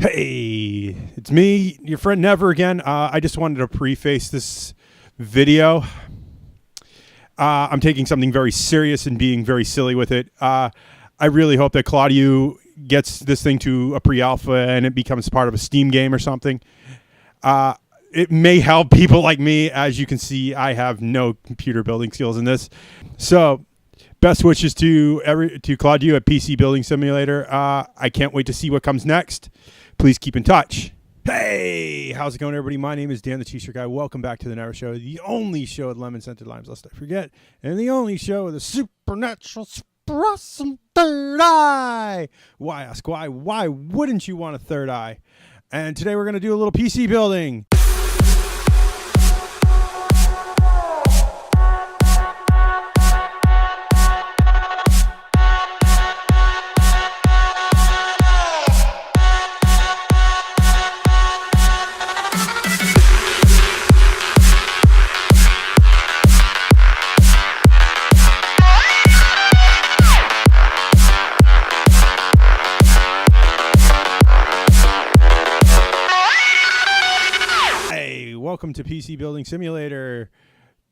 Hey, it's me, your friend Never again. I just wanted to preface this video. I'm taking something very serious and being very silly with it. I really hope that Claudio gets this thing to a pre-alpha and it becomes part of a Steam game or something. It may help people like me. As you can see, I have no computer building skills in this. So, best wishes to Claudio at PC Building Simulator. I can't wait to see what comes next. Please keep in touch. Hey, how's it going, everybody? My name is Dan the T-shirt guy. Welcome back to the Never Show, the only show with lemon-scented limes, lest I forget, and the only show with a supernatural awesome third eye. Why, ask why? Why wouldn't you want a third eye? And today we're going to do a little PC building. Welcome to PC Building Simulator.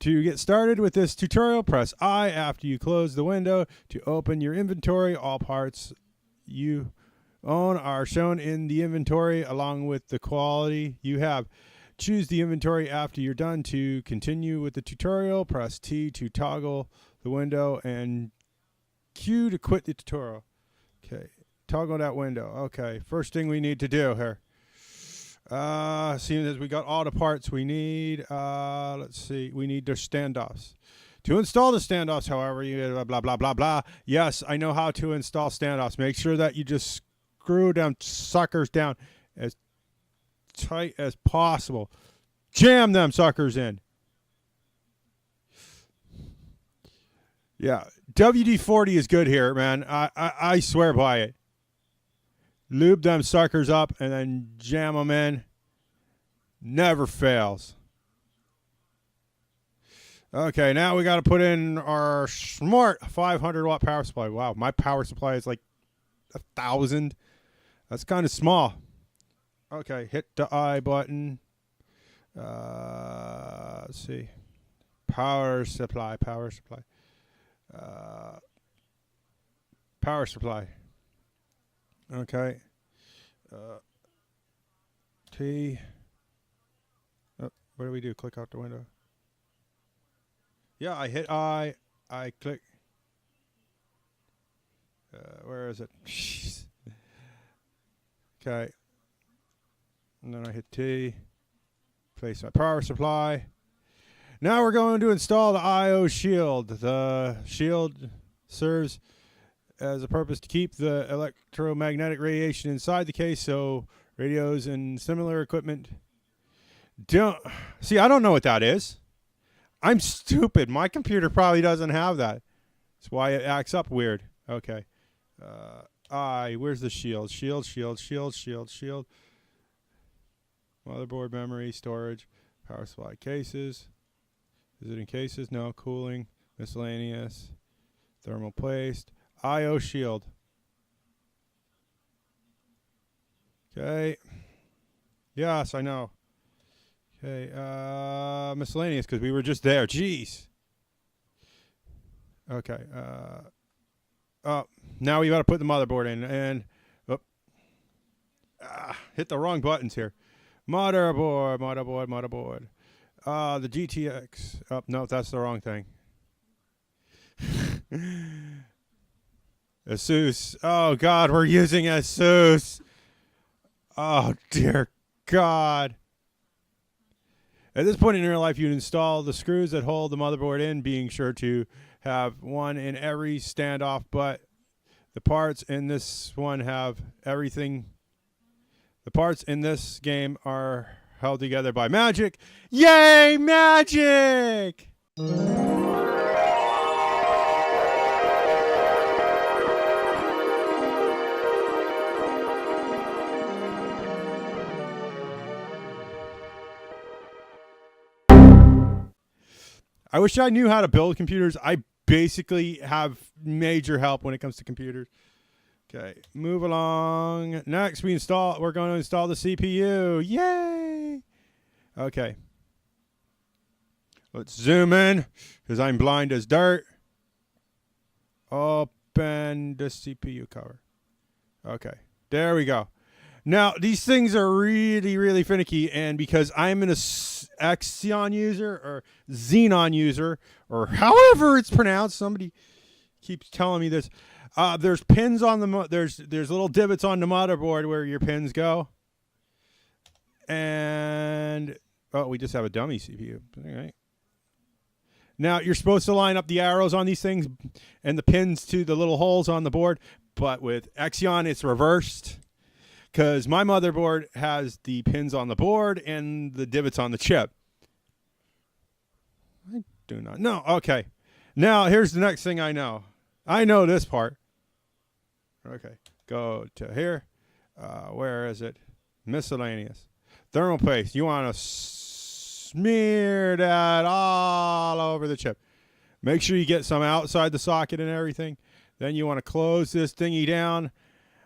To get started with this tutorial, press I after you close the window to open your inventory. All parts you own are shown in the inventory along with the quality you have. Choose the inventory after you're done. To continue with the tutorial, press T to toggle the window and Q to quit the tutorial. Okay, toggle that window. Okay, first thing we need to do here. Seeing as we got all the parts we need, let's see, we need the standoffs. To install the standoffs, however, you blah, blah, blah, blah. Yes, I know how to install standoffs. Make sure that you just screw them suckers down as tight as possible. Jam them suckers in. Yeah, WD-40 is good here, man. I swear by it. Lube them suckers up and then jam them in. Never fails. Okay, now we got to put in our smart 500 watt power supply. Wow, my power supply is like 1,000. That's kind of small. Okay, hit the I button. Let's see. Power supply. Power supply. Okay. T. Oh, what do we do? Click out the window. Yeah, I hit I click. Where is it? Okay. And then I hit T. Place my power supply. Now we're going to install the I/O shield. The shield serves as a purpose to keep the electromagnetic radiation inside the case, so radios and similar equipment don't see. I don't know what that is. I'm stupid. My computer probably doesn't have that. That's why it acts up weird. Okay. Where's the shield? Shield. Motherboard, memory, storage, power supply, cases. Is it in cases? No. Cooling, miscellaneous, thermal placed. I/O shield. Okay. Yes, I know. Okay. Miscellaneous, because we were just there. Jeez. Okay. Now we got to put the motherboard in, and hit the wrong buttons here. Motherboard. The GTX. Oh, no, that's the wrong thing. Asus. Oh, God, we're using Asus. Oh, dear God. At this point in your life, you'd install the screws that hold the motherboard in, being sure to have one in every standoff, but the parts in this one have everything. The parts in this game are held together by magic. Yay, magic! I wish I knew how to build computers. I basically have major help when it comes to computers. Okay, move along. Next, we're going to install the CPU. Yay! Okay. Let's zoom in, because I'm blind as dirt. Open the CPU cover. Okay, there we go. Now, these things are really, really finicky, and because I'm an Xeon user, or Xenon user, or however it's pronounced, somebody keeps telling me this. There's pins on the there's little divots on the motherboard where your pins go, and we just have a dummy CPU. All right. Now you're supposed to line up the arrows on these things and the pins to the little holes on the board, but with Xeon it's reversed because my motherboard has the pins on the board and the divots on the chip. I do not know. Okay. Now here's the next thing I know. I know this part. Okay, go to here. Where is it? Miscellaneous. Thermal paste. You want to smear that all over the chip. Make sure you get some outside the socket and everything. Then you want to close this thingy down.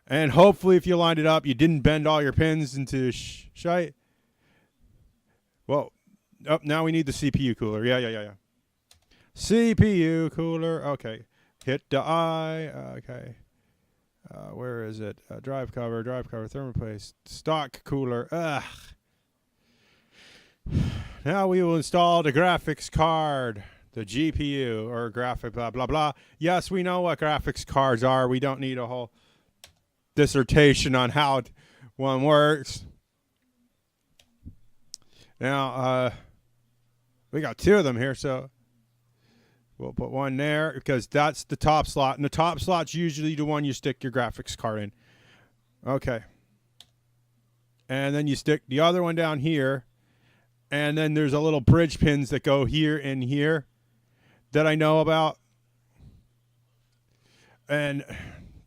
And hopefully if you lined it up, you didn't bend all your pins into shite. Well, now we need the CPU cooler. Yeah. CPU cooler. Okay. Hit the I. Okay. Where is it? Drive cover, thermal paste, stock cooler. Ugh. Now we will install the graphics card, the GPU, or graphic blah, blah, blah. Yes, we know what graphics cards are. We don't need a whole dissertation on how one works. Now, we got two of them here, so we'll put one there because that's the top slot. And the top slot's usually the one you stick your graphics card in. Okay. And then you stick the other one down here. And then there's a little bridge pins that go here and here that I know about. And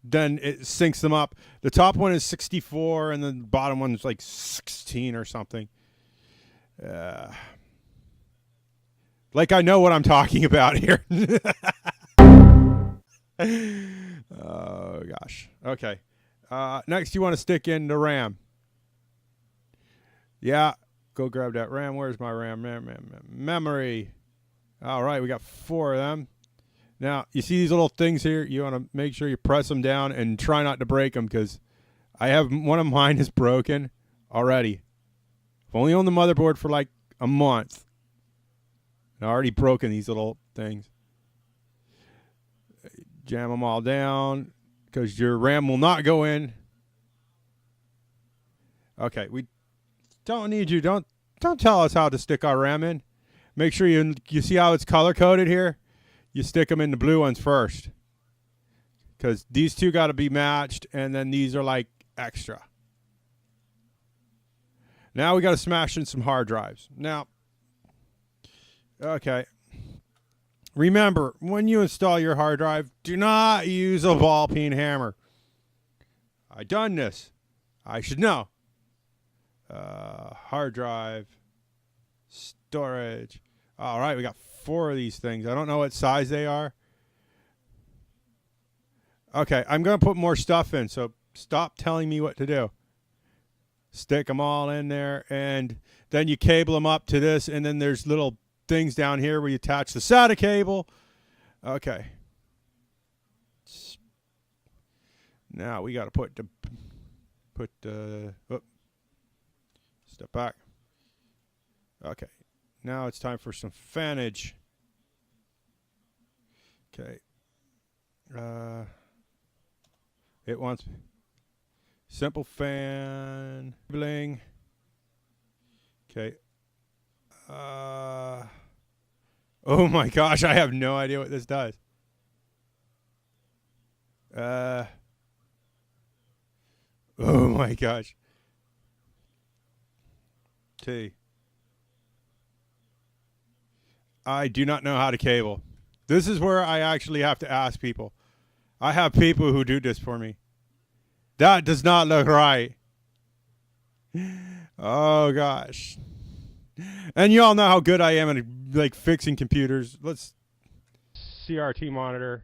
then it syncs them up. The top one is 64 and the bottom one is like 16 or something. Like I know what I'm talking about here. Oh, gosh. Okay. Next, you want to stick in the RAM. Yeah. Go grab that RAM. Where's my RAM? Memory. All right. We got 4 of them. Now, you see these little things here? You want to make sure you press them down and try not to break them because I have one of mine is broken already. I've only owned the motherboard for like a month. I've already broken these little things. Jam them all down because your RAM will not go in. Okay, we don't need you. Don't tell us how to stick our RAM in. Make sure you see how it's color coded here. You stick them in the blue ones first because these two got to be matched, and then these are like extra. Now we got to smash in some hard drives. Now. Okay. Remember, when you install your hard drive, do not use a ball peen hammer. I done this. I should know. Hard drive, storage. All right, we got 4 of these things. I don't know what size they are. Okay, I'm going to put more stuff in, so stop telling me what to do. Stick them all in there, and then you cable them up to this, and then there's little things down here where you attach the SATA cable. Okay. Now we got to step back. Okay. Now it's time for some fanage. Okay. It wants simple fan bling. Okay. Oh my gosh, I have no idea what this does. Oh my gosh. I do not know how to cable. This is where I actually have to ask people. I have people who do this for me. That does not look right. Oh gosh. And you all know how good I am at like fixing computers. Let's CRT monitor.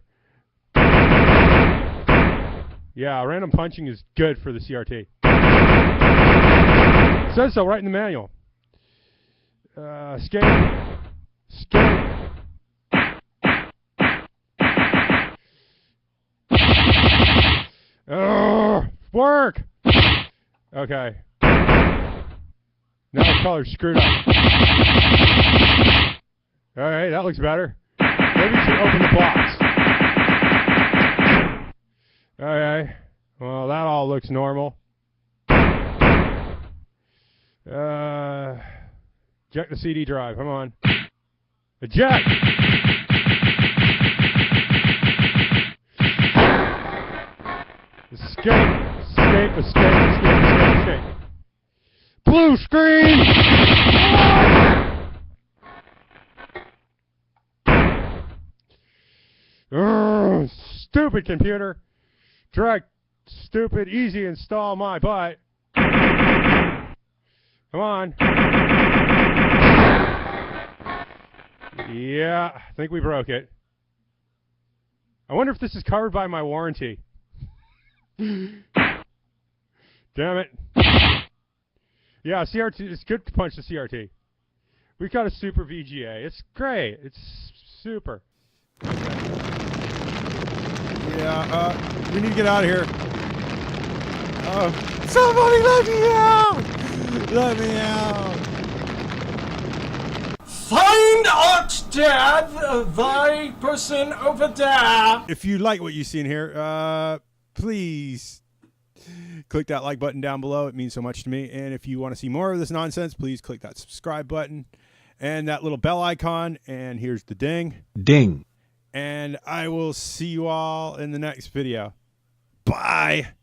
Yeah, random punching is good for the CRT. It says so right in the manual. Escape. Escape. Oh, work! Okay. Now the color's screwed up. Alright, that looks better. Maybe we should open the box. Alright. Well, that all looks normal. Eject the CD drive. Come on. Eject! Escape! Escape, escape, escape, escape, escape. Blue screen! Oh, stupid computer. Drag stupid easy install my butt. Come on. Yeah, I think we broke it. I wonder if this is covered by my warranty. Damn it. Yeah, CRT, it's good to punch the CRT. We've got a super VGA. It's great. It's super. Yeah, we need to get out of here. Somebody let me out! Let me out! Find out, Dad, thy person over there. If you like what you see in here, please click that like button down below. It means so much to me. And if you want to see more of this nonsense, please click that subscribe button and that little bell icon. And here's the ding. Ding. And I will see you all in the next video. Bye.